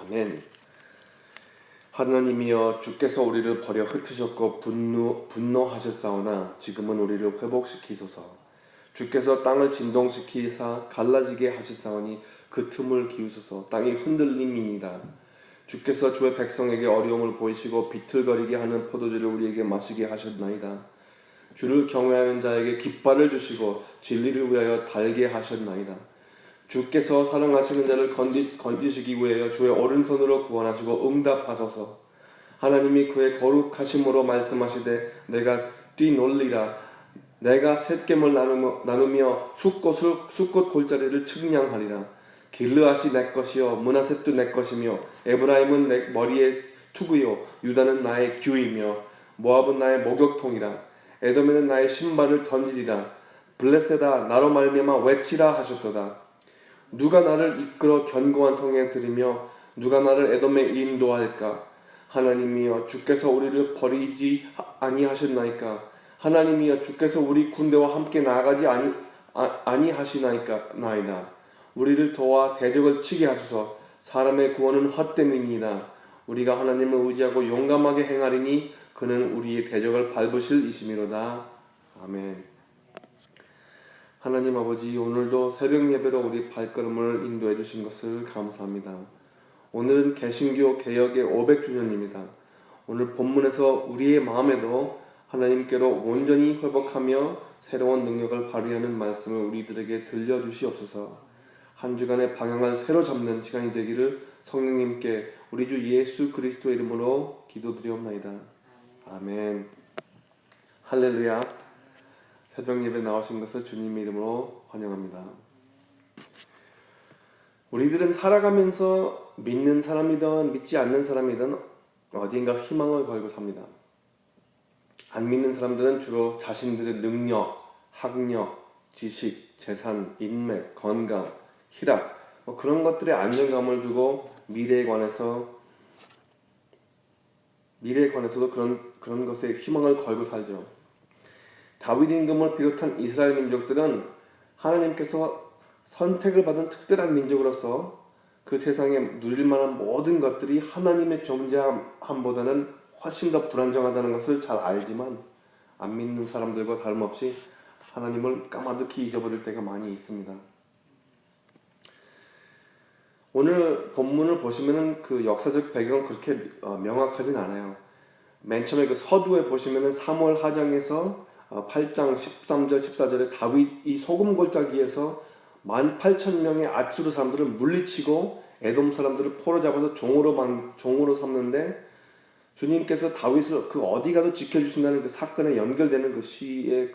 아멘. 하나님이여 주께서 우리를 버려 흩으셨고 분노하셨사오나 지금은 우리를 회복시키소서. 주께서 땅을 진동시키사 갈라지게 하셨사오니 그 틈을 기우소서. 땅이 흔들림이니이다. 주께서 주의 백성에게 어려움을 보이시고 비틀거리게 하는 포도주를 우리에게 마시게 하셨나이다. 주를 경외하는 자에게 깃발을 주시고 진리를 위하여 달게 하셨나이다. 주께서 사랑하시는 자를 건지시기 위하여 주의 오른손으로 구원하시고 응답하소서. 하나님이 그의 거룩하심으로 말씀하시되 내가 뛰놀리라. 내가 셋겜을 나누며 숫꽃 골짜기를 측량하리라. 길르앗이 내 것이요 므낫셋도 내 것이며 에브라임은 내 머리의 투구요 유다는 나의 규이며 모압은 나의 목욕통이라. 에돔에는 나의 신발을 던지리라. 블레셋아 나로 말미암아 외치라 하셨도다. 누가 나를 이끌어 견고한 성에 들이며 누가 나를 에돔에 인도할까? 하나님이여 주께서 우리를 버리지 아니하셨나이까? 하나님이여 주께서 우리 군대와 함께 나아가지 아니하시나이다. 우리를 도와 대적을 치게 하소서. 사람의 구원은 헛됨이니이다. 우리가 하나님을 의지하고 용감하게 행하리니 그는 우리의 대적을 밟으실 이심이로다. 아멘. 하나님 아버지, 오늘도 새벽 예배로 우리 발걸음을 인도해 주신 것을 감사합니다. 오늘은 개신교 개혁의 500주년입니다. 오늘 본문에서 우리의 마음에도 하나님께로 온전히 회복하며 새로운 능력을 발휘하는 말씀을 우리들에게 들려주시옵소서. 한 주간의 방향을 새로 잡는 시간이 되기를 성령님께 우리 주 예수 그리스도의 이름으로 기도드리옵나이다. 아멘. 할렐루야. 새벽 예배 나오신 것을 주님의 이름으로 환영합니다. 우리들은 살아가면서 믿는 사람이든 믿지 않는 사람이든 어딘가 희망을 걸고 삽니다. 안 믿는 사람들은 주로 자신들의 능력, 학력, 지식, 재산, 인맥, 건강, 희락 그런 것들에 안정감을 두고 미래에 관해서도 그런 것에 희망을 걸고 살죠. 다윗 임금을 비롯한 이스라엘 민족들은 하나님께서 선택을 받은 특별한 민족으로서 그 세상에 누릴 만한 모든 것들이 하나님의 존재함보다는 훨씬 더 불안정하다는 것을 잘 알지만 안 믿는 사람들과 다름없이 하나님을 까마득히 잊어버릴 때가 많이 있습니다. 오늘 본문을 보시면은 그 역사적 배경은 그렇게 명확하진 않아요. 맨 처음에 그 서두에 보시면은 사무엘 하장에서 8장 13절 14절에 다윗이 소금 골짜기에서 18,000명의 아수르 사람들을 물리치고 에돔 사람들을 포로 잡아서 종으로 삼는데 주님께서 다윗을 그 어디 가도 지켜주신다는 그 사건에 연결되는 그 시의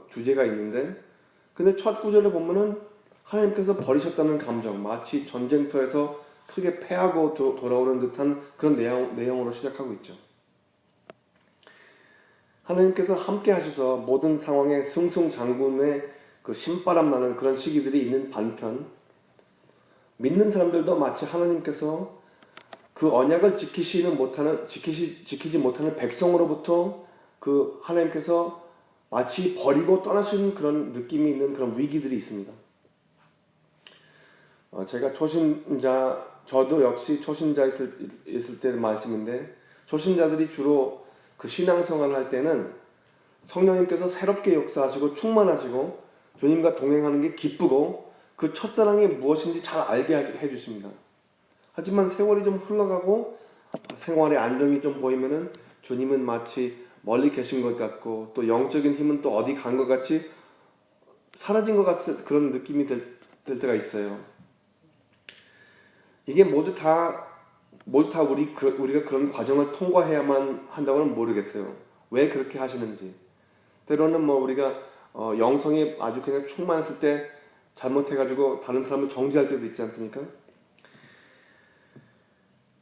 주제가 있는데, 근데 첫 구절에 보면은 하나님께서 버리셨다는 감정, 마치 전쟁터에서 크게 패하고 돌아오는 듯한 그런 내용으로 시작하고 있죠. 하나님께서 함께 하셔서 모든 상황에 승승장군의 그 신바람 나는 그런 시기들이 있는 반편, 믿는 사람들도 마치 하나님께서 그 언약을 지키지 못하는 백성으로부터 그 하나님께서 마치 버리고 떠나신 그런 느낌이 있는 그런 위기들이 있습니다. 제가 저도 역시 초신자 있을 때 말씀인데, 초신자들이 주로 그 신앙생활을 할 때는 성령님께서 새롭게 역사하시고 충만하시고 주님과 동행하는 게 기쁘고 그 첫사랑이 무엇인지 잘 알게 해주십니다. 하지만 세월이 좀 흘러가고 생활의 안정이 좀 보이면은 주님은 마치 멀리 계신 것 같고 또 영적인 힘은 또 어디 간 것 같이 사라진 것 같은 그런 느낌이 될 때가 있어요. 이게 모두 다 우리가 그런 과정을 통과해야만 한다고는 모르겠어요. 왜 그렇게 하시는지. 때로는 우리가 영성이 아주 그냥 충만했을 때 잘못해가지고 다른 사람을 정죄할 때도 있지 않습니까?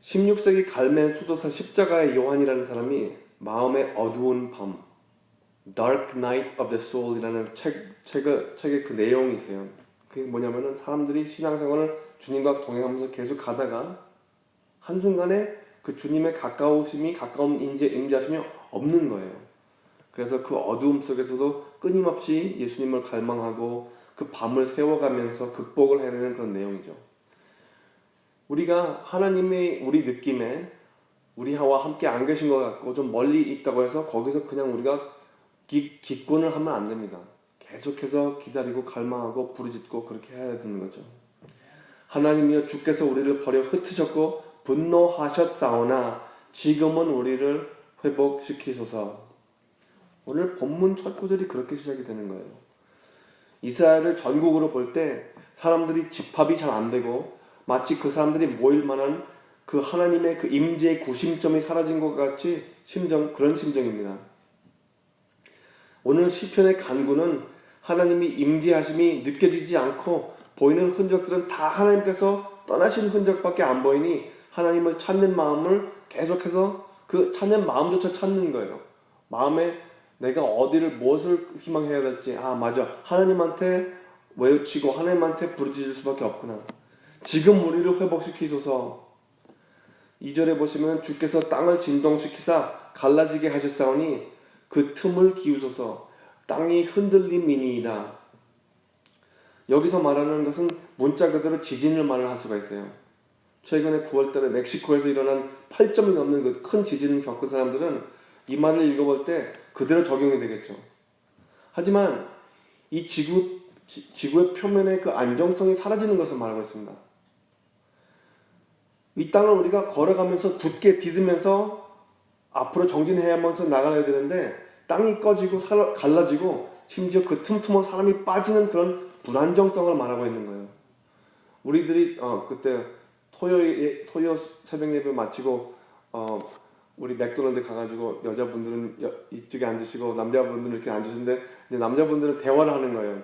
16세기 갈멜 수도사 십자가의 요한이라는 사람이 마음의 어두운 밤, Dark Night of the Soul이라는 책의 그 내용이 있어요. 그게 뭐냐면은 사람들이 신앙생활을 주님과 동행하면서 계속 가다가 한순간에 그 주님의 가까운 임재하심이 없는 거예요. 그래서 그 어두움 속에서도 끊임없이 예수님을 갈망하고 그 밤을 세워가면서 극복을 해내는 그런 내용이죠. 우리가 하나님의 우리 느낌에 우리와 함께 안 계신 것 같고 좀 멀리 있다고 해서 거기서 그냥 우리가 기권을 하면 안 됩니다. 계속해서 기다리고 갈망하고 부르짖고 그렇게 해야 되는 거죠. 하나님이여 주께서 우리를 버려 흩으셨고 분노하셨사오나 지금은 우리를 회복시키소서. 오늘 본문 첫 구절이 그렇게 시작이 되는 거예요. 이스라엘을 전국으로 볼 때 사람들이 집합이 잘 안 되고 마치 그 사람들이 모일 만한 그 하나님의 그 임재의 구심점이 사라진 것 같이 그런 심정입니다. 오늘 시편의 간구는 하나님이 임재하심이 느껴지지 않고 보이는 흔적들은 다 하나님께서 떠나신 흔적밖에 안 보이니 하나님을 찾는 마음을 계속해서 그 찾는 마음조차 찾는 거예요. 마음에 내가 무엇을 희망해야 될지, 맞아, 하나님한테 외치고 하나님한테 부르짖을 수밖에 없구나. 지금 우리를 회복시키소서. 2절에 보시면 주께서 땅을 진동시키사 갈라지게 하셨사오니 그 틈을 기우소서. 땅이 흔들림이니이다. 여기서 말하는 것은 문자 그대로 지진을 말을 할 수가 있어요. 최근에 9월달에 멕시코에서 일어난 8점이 넘는 그 큰 지진을 겪은 사람들은 이 말을 읽어볼 때 그대로 적용이 되겠죠. 하지만 이 지구의 표면의 그 안정성이 사라지는 것을 말하고 있습니다. 이 땅을 우리가 걸어가면서 굳게 디디면서 앞으로 정진해야면서 나가야 되는데 땅이 꺼지고 갈라지고 심지어 그 틈틈은 사람이 빠지는 그런 불안정성을 말하고 있는 거예요. 우리들이 그때 토요 새벽 예배 마치고 우리 맥도날드 가가지고 여자분들은 이쪽에 앉으시고 남자분들은 이렇게 앉으시는데 남자분들은 대화를 하는 거예요.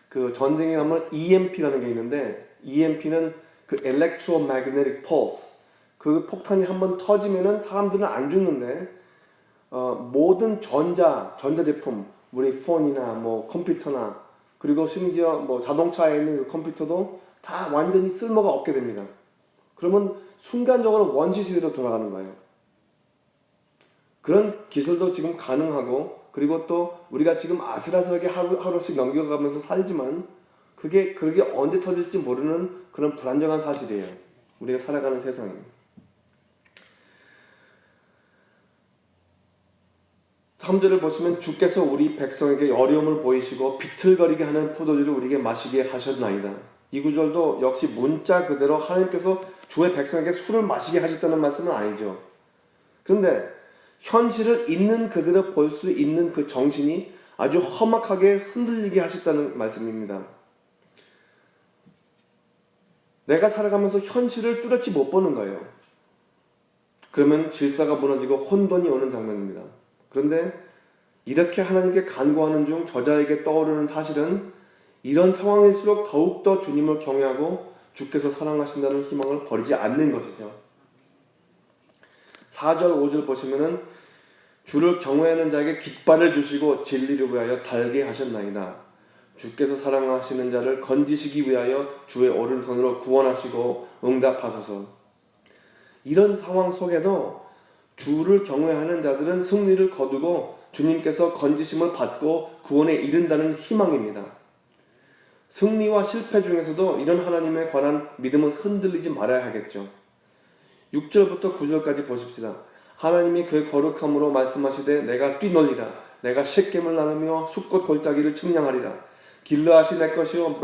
그 전쟁에 가면 EMP라는 게 있는데 EMP는 그 Electromagnetic Pulse, 그 폭탄이 한번 터지면은 사람들은 안 죽는데 모든 전자제품, 우리 폰이나 뭐 컴퓨터나 그리고 심지어 뭐 자동차에 있는 그 컴퓨터도 다 완전히 쓸모가 없게 됩니다. 그러면 순간적으로 원시 시대로 돌아가는 거예요. 그런 기술도 지금 가능하고 그리고 또 우리가 지금 아슬아슬하게 하루씩 넘겨가면서 살지만 그게 언제 터질지 모르는 그런 불안정한 사실이에요. 우리가 살아가는 세상이. 3절을 보시면 주께서 우리 백성에게 어려움을 보이시고 비틀거리게 하는 포도주를 우리에게 마시게 하셨나이다. 이 구절도 역시 문자 그대로 하나님께서 주의 백성에게 술을 마시게 하셨다는 말씀은 아니죠. 그런데 현실을 있는 그대로 볼 수 있는 그 정신이 아주 험악하게 흔들리게 하셨다는 말씀입니다. 내가 살아가면서 현실을 뚜렷이 못 보는 거예요. 그러면 질서가 무너지고 혼돈이 오는 장면입니다. 그런데 이렇게 하나님께 간구하는 중 저자에게 떠오르는 사실은 이런 상황일수록 더욱더 주님을 경외하고 주께서 사랑하신다는 희망을 버리지 않는 것이죠. 4절 5절 보시면은 주를 경외하는 자에게 깃발을 주시고 진리를 위하여 달게 하셨나이다. 주께서 사랑하시는 자를 건지시기 위하여 주의 오른손으로 구원하시고 응답하소서. 이런 상황 속에도 주를 경외하는 자들은 승리를 거두고 주님께서 건지심을 받고 구원에 이른다는 희망입니다. 승리와 실패 중에서도 이런 하나님에 관한 믿음은 흔들리지 말아야 하겠죠. 6절부터 9절까지 보십시다. 하나님이 그의 거룩함으로 말씀하시되 내가 뛰놀리라. 내가 쉿겜을 나누며 숫꽃 골짜기를 측량하리라. 길르앗이 내 것이요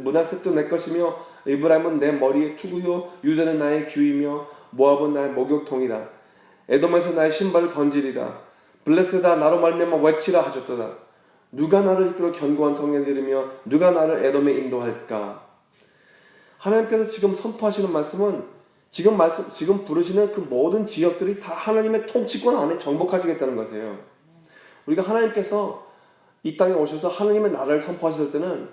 므낫셋도 내 것이며 에브라임은 내 머리의 투구요 유다는 나의 규이며 모압은 나의 목욕통이라. 에돔에서 나의 신발을 던지리라. 블레셋아 나로 말미암아 외치라 하셨도다. 누가 나를 이끌어 견고한 성에 이르며 누가 나를 에돔에 인도할까. 하나님께서 지금 선포하시는 말씀은 지금 부르시는 그 모든 지역들이 다 하나님의 통치권 안에 정복하시겠다는 것이에요. 우리가 하나님께서 이 땅에 오셔서 하나님의 나라를 선포하실 때는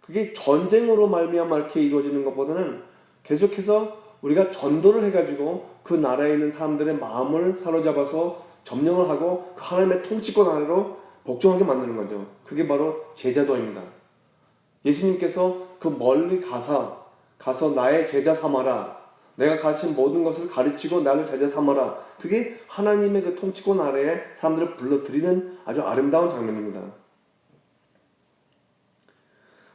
그게 전쟁으로 말미암아 이렇게 이루어지는 것보다는 계속해서 우리가 전도를 해가지고 그 나라에 있는 사람들의 마음을 사로잡아서 점령을 하고 그 하나님의 통치권 아래로 복종하게 만드는 거죠. 그게 바로 제자도입니다. 예수님께서 그 멀리 가서 나의 제자 삼아라. 내가 가르친 모든 것을 가르치고 나를 제자 삼아라. 그게 하나님의 그 통치권 아래에 사람들을 불러들이는 아주 아름다운 장면입니다.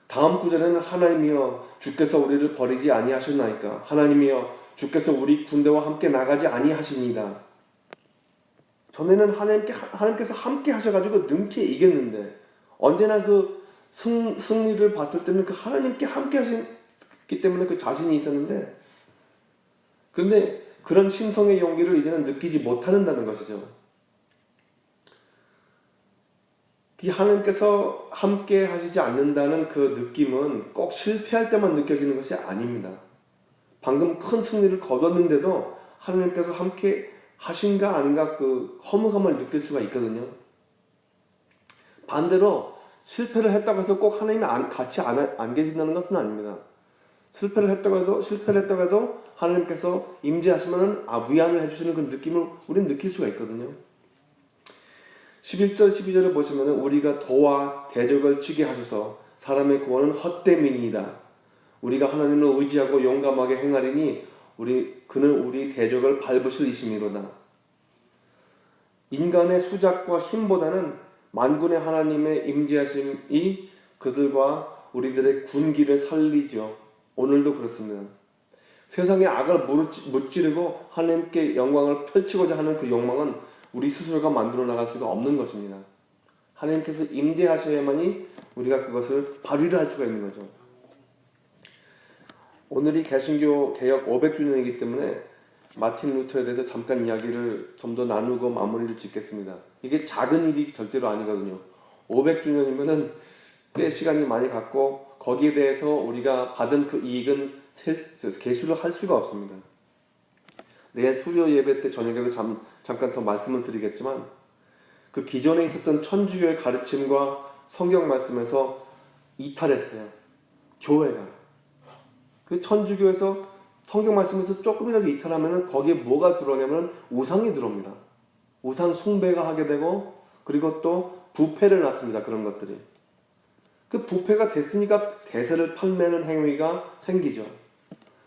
다음 구절에는 하나님이여 주께서 우리를 버리지 아니하셨나이까. 하나님이여 주께서 우리 군대와 함께 나가지 아니하십니다. 전에는 하나님께서 함께 하셔가지고 능히 이겼는데, 언제나 그 승리를 봤을 때는 그 하나님께 함께 하셨기 때문에 그 자신이 있었는데, 그런데 그런 신성의 용기를 이제는 느끼지 못한다는 것이죠. 이 하나님께서 함께 하시지 않는다는 그 느낌은 꼭 실패할 때만 느껴지는 것이 아닙니다. 방금 큰 승리를 거뒀는데도 하나님께서 함께 하신가 아닌가 그 허무감을 느낄 수가 있거든요. 반대로 실패를 했다고 해서 꼭 하나님이 같이 안 계신다는 것은 아닙니다. 실패를 했다고 해도 하나님께서 임재하시면 위안을 해주시는 그 느낌을 우리는 느낄 수가 있거든요. 11절 12절을 보시면 우리가 도와 대적을 치게 하소서. 사람의 구원은 헛됨이니이다. 우리가 하나님을 의지하고 용감하게 행하리니 그는 우리 대적을 밟으실 이심이로다. 인간의 수작과 힘보다는 만군의 하나님의 임재하심이 그들과 우리들의 군기를 살리죠. 오늘도 그렇습니다. 세상의 악을 무찌르고 하나님께 영광을 펼치고자 하는 그 욕망은 우리 스스로가 만들어 나갈 수가 없는 것입니다. 하나님께서 임재하셔야만이 우리가 그것을 발휘를 할 수가 있는 거죠. 오늘이 개신교 개역 500주년이기 때문에 마틴 루터에 대해서 잠깐 이야기를 좀 더 나누고 마무리를 짓겠습니다. 이게 작은 일이 절대로 아니거든요. 500주년이면은 꽤 시간이 많이 갔고 거기에 대해서 우리가 받은 그 이익은 계수를 할 수가 없습니다. 내일 수요 예배 때 저녁에도 잠깐 더 말씀을 드리겠지만, 그 기존에 있었던 천주교의 가르침과 성경 말씀에서 이탈했어요. 교회가. 그 천주교에서 성경 말씀에서 조금이라도 이탈하면 거기에 뭐가 들어오냐면 우상이 들어옵니다. 우상 숭배가 하게 되고, 그리고 또 부패를 낳습니다. 그런 것들이. 그 부패가 됐으니까 대세를 판매하는 행위가 생기죠.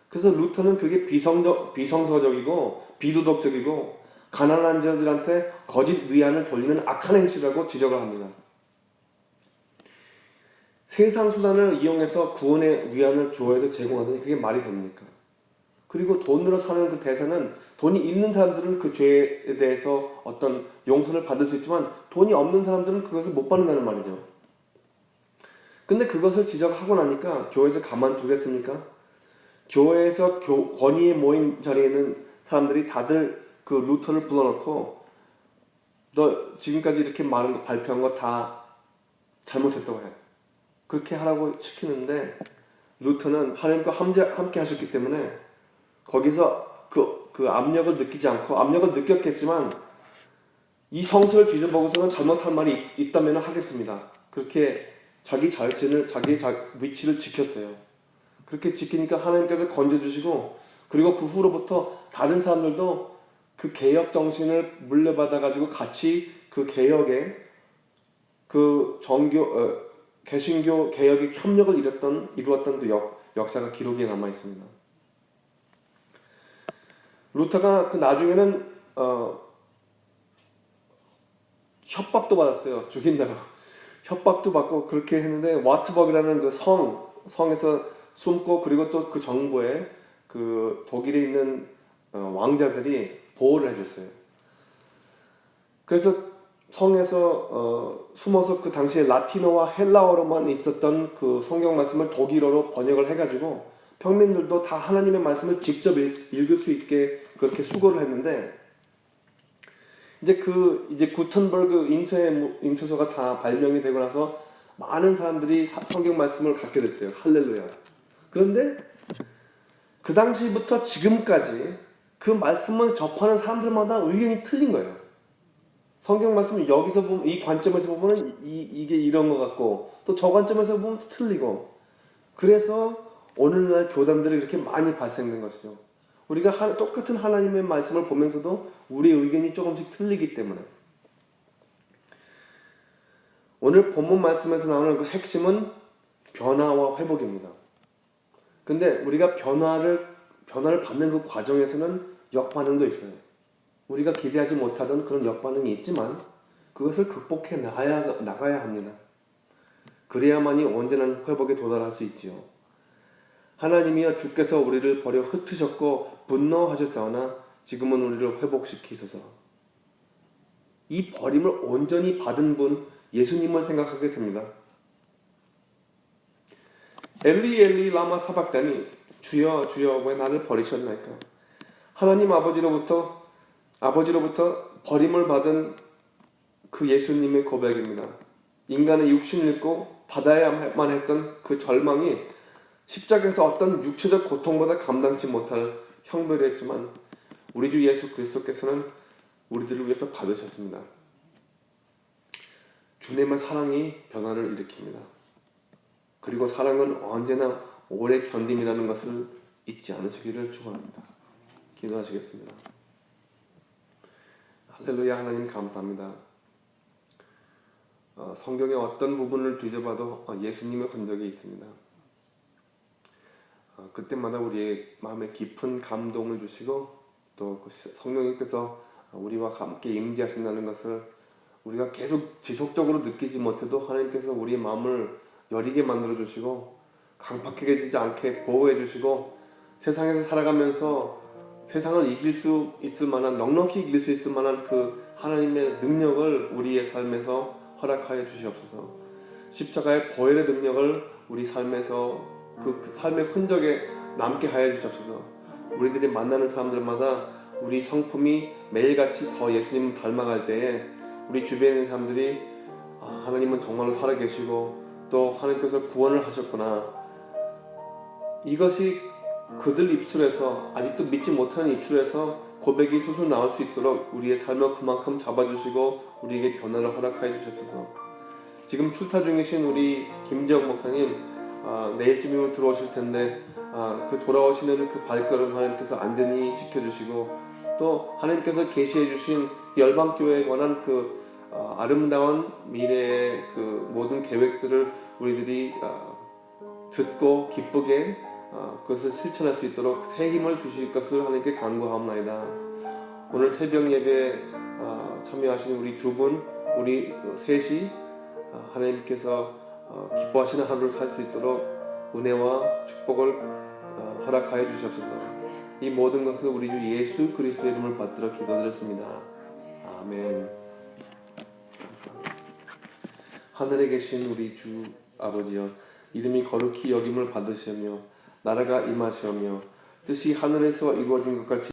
그래서 루터는 그게 비성서적이고 비도덕적이고 가난한 자들한테 거짓 위안을 돌리는 악한 행실이라고 지적을 합니다. 세상 수단을 이용해서 구원의 위안을 교회에서 제공하더니 그게 말이 됩니까? 그리고 돈으로 사는 그 대사는, 돈이 있는 사람들은 그 죄에 대해서 어떤 용서를 받을 수 있지만 돈이 없는 사람들은 그것을 못 받는다는 말이죠. 근데 그것을 지적하고 나니까 교회에서 가만두겠습니까? 교회에서 권위에 모인 자리에 있는 사람들이 다들 그 루터를 불러놓고 너 지금까지 이렇게 많은 거 발표한 거 다 잘못했다고 해. 그렇게 하라고 시키는데 루터는 하나님과 함께 하셨기 때문에 거기서 그 압력을 느끼지 않고, 압력을 느꼈겠지만 이 성서를 뒤져보고서는 잘못한 말이 있다면 하겠습니다. 그렇게 자기 자신을, 자기의 위치를 지켰어요. 그렇게 지키니까 하나님께서 건져주시고, 그리고 그 후로부터 다른 사람들도 그 개혁 정신을 물려받아가지고 같이 그 개혁에, 그 개신교 개혁의 협력을 이루었던 그 역사가 기록에 남아 있습니다. 루터가 그 나중에는 협박도 받았어요. 죽인다고. 협박도 받고 그렇게 했는데, 와트버그라는 그 성에서 숨고, 그리고 또 그 정부에 그 독일에 있는 왕자들이 보호를 해줬어요. 그래서 성에서 숨어서 그 당시에 라틴어와 헬라어로만 있었던 그 성경 말씀을 독일어로 번역을 해가지고 평민들도 다 하나님의 말씀을 직접 읽을 수 있게 그렇게 수고를 했는데, 이제 구텐버그 인쇄소가 다 발명이 되고 나서 많은 사람들이 성경 말씀을 갖게 됐어요. 할렐루야. 그런데 그 당시부터 지금까지 그 말씀을 접하는 사람들마다 의견이 틀린 거예요. 성경 말씀을 여기서 보면, 이 관점에서 보면 이게 이런 것 같고, 또 저 관점에서 보면 또 틀리고, 그래서 오늘날 교단들이 이렇게 많이 발생된 것이죠. 우리가 똑같은 하나님의 말씀을 보면서도 우리의 의견이 조금씩 틀리기 때문에. 오늘 본문 말씀에서 나오는 그 핵심은 변화와 회복입니다. 근데 우리가 변화를 받는 그 과정에서는 역반응도 있어요. 우리가 기대하지 못하던 그런 역반응이 있지만 그것을 극복해 나가야 합니다. 그래야만이 온전한 회복에 도달할 수 있지요. 하나님이여 주께서 우리를 버려 흩으셨고 분노하셨사오나 지금은 우리를 회복시키소서. 이 버림을 온전히 받은 분 예수님을 생각하게 됩니다. 엘리 엘리 라마 사박다니 주여 주여 왜 나를 버리셨나이까. 하나님 아버지로부터 버림을 받은 그 예수님의 고백입니다. 인간의 육신을 입고 받아야만 했던 그 절망이 십자가에서 어떤 육체적 고통보다 감당치 못할 형벌이었지만 우리 주 예수 그리스도께서는 우리들을 위해서 받으셨습니다. 주님의 사랑이 변화를 일으킵니다. 그리고 사랑은 언제나 오래 견딤이라는 것을 잊지 않으시기를 축원합니다. 기도하시겠습니다. 할렐루야. 하나님 감사합니다. 성경의 어떤 부분을 뒤져봐도 예수님의 흔적이 있습니다. 그때마다 우리의 마음에 깊은 감동을 주시고 또 성령님께서 우리와 함께 임재하신다는 것을 우리가 계속 지속적으로 느끼지 못해도 하나님께서 우리의 마음을 여리게 만들어 주시고 강팍해지지 않게 보호해 주시고 세상에서 살아가면서 세상을 이길 수 있을 만한, 넉넉히 이길 수 있을 만한 그 하나님의 능력을 우리의 삶에서 허락하여 주시옵소서. 십자가의 보혈의 능력을 우리 삶에서 그 삶의 흔적에 남게 하여 주시옵소서. 우리들이 만나는 사람들마다 우리 성품이 매일같이 더 예수님을 닮아갈 때에 우리 주변에 있는 사람들이 하나님은 정말로 살아계시고 또 하나님께서 구원을 하셨구나, 이것이 그들 입술에서, 아직도 믿지 못하는 입술에서 고백이 술술 나올 수 있도록 우리의 삶을 그만큼 잡아주시고 우리에게 변화를 허락하여 주시옵소서. 지금 출타 중이신 우리 김지영 목사님, 내일쯤이면 들어오실 텐데 그 돌아오시는 그 발걸음 하나님께서 안전히 지켜주시고 또 하나님께서 계시해 주신 열방교회에 관한 그 아름다운 미래의 그 모든 계획들을 우리들이 듣고 기쁘게 그것을 실천할 수 있도록 새 힘을 주실 것을 하나님께 간구하옵나이다. 오늘 새벽 예배에 참여하신 우리 두 분, 우리 셋이 하나님께서 기뻐하시는 하루를 살 수 있도록 은혜와 축복을 허락하여 주시옵소서. 이 모든 것을 우리 주 예수 그리스도의 이름을 받들어 기도드렸습니다. 아멘. 하늘에 계신 우리 주 아버지여, 이름이 거룩히 여김을 받으시며 나라가 임하시오며 뜻이 하늘에서 이루어진 것 같이